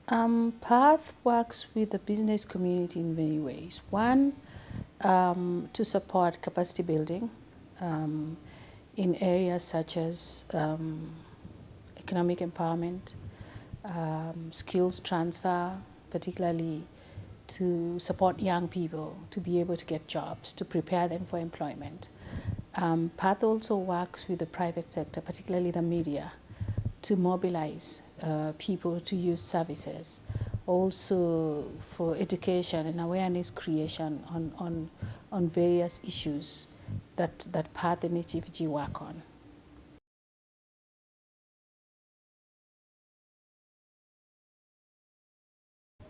PATH works with the business community in many ways. One, to support capacity building in areas such as economic empowerment, skills transfer, particularly to support young people to be able to get jobs, to prepare them for employment. PATH also works with the private sector, particularly the media, to mobilize people to use services, also for education and awareness creation on various issues that PATH and HFG work on.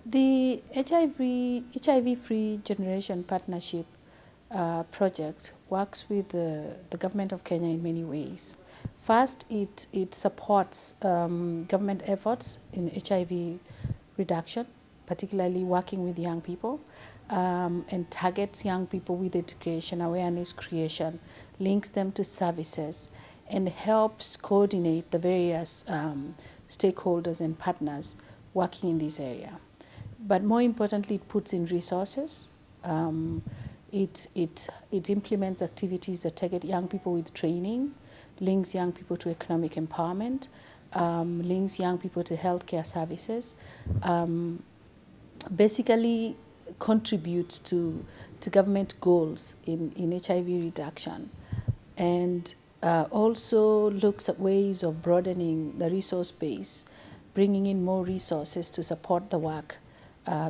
The HIV-Free Generation Partnership project works with the government of Kenya in many ways. First, it supports government efforts in HIV reduction, particularly working with young people, and targets young people with education, awareness creation, links them to services, and helps coordinate the various stakeholders and partners working in this area. But more importantly, it puts in resources. It implements activities that target young people with training, links young people to economic empowerment, links young people to healthcare services, basically contributes to government goals in HIV reduction, and also looks at ways of broadening the resource base, bringing in more resources to support the work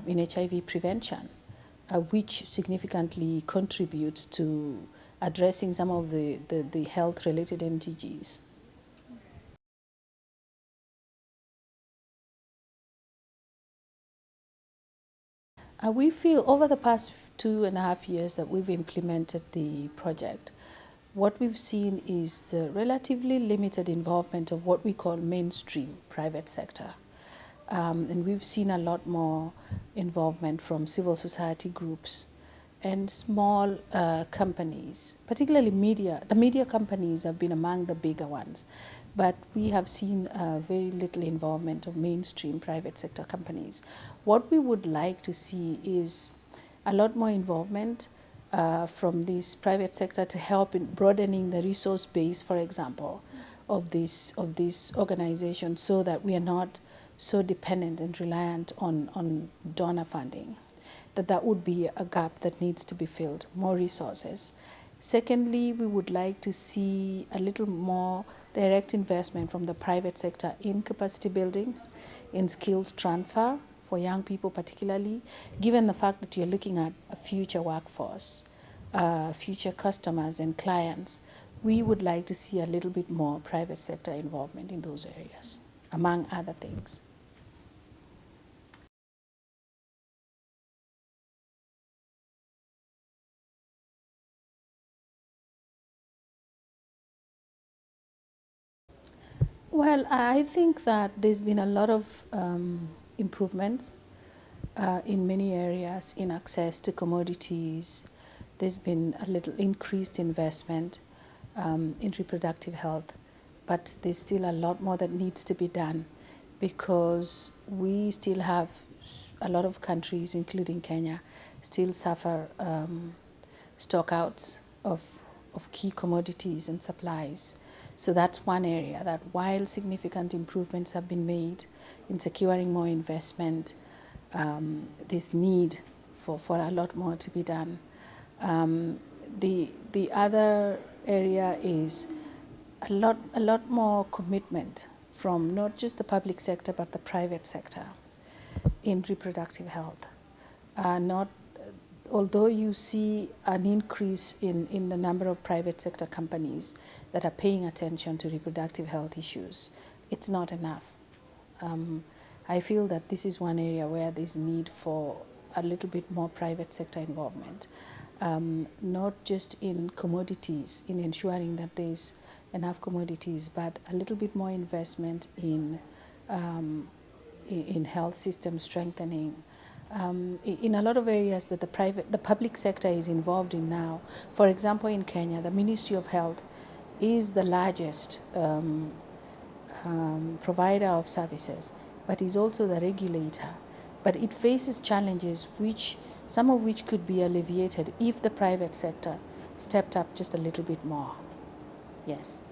in HIV prevention, which significantly contributes to addressing some of the health-related MDGs. We feel over the past 2.5 years that we've implemented the project, what we've seen is the relatively limited involvement of what we call mainstream private sector. And we've seen a lot more involvement from civil society groups and small companies, particularly media. The media companies have been among the bigger ones, but we have seen very little involvement of mainstream private sector companies. What we would like to see is a lot more involvement from this private sector to help in broadening the resource base, for example, of this organization, so that we are not so dependent and reliant on donor funding. That would be a gap that needs to be filled, more resources. Secondly, we would like to see a little more direct investment from the private sector in capacity building, in skills transfer for young people particularly, given the fact that you're looking at a future workforce, future customers and clients. We would like to see a little bit more private sector involvement in those areas, among other things. Well, I think that there's been a lot of improvements in many areas in access to commodities. There's been a little increased investment in reproductive health, but there's still a lot more that needs to be done, because we still have a lot of countries, including Kenya, still suffer stockouts of key commodities and supplies. So that's one area that, while significant improvements have been made in securing more investment, there's need for a lot more to be done. The other area is a lot more commitment from not just the public sector but the private sector in reproductive health. Although you see an increase in the number of private sector companies that are paying attention to reproductive health issues, it's not enough. I feel that this is one area where there's need for a little bit more private sector involvement, not just in commodities, in ensuring that there's enough commodities, but a little bit more investment in health system strengthening, in a lot of areas that the public sector is involved in now. For example, in Kenya, the Ministry of Health is the largest provider of services but is also the regulator. But it faces challenges some of which could be alleviated if the private sector stepped up just a little bit more. Yes.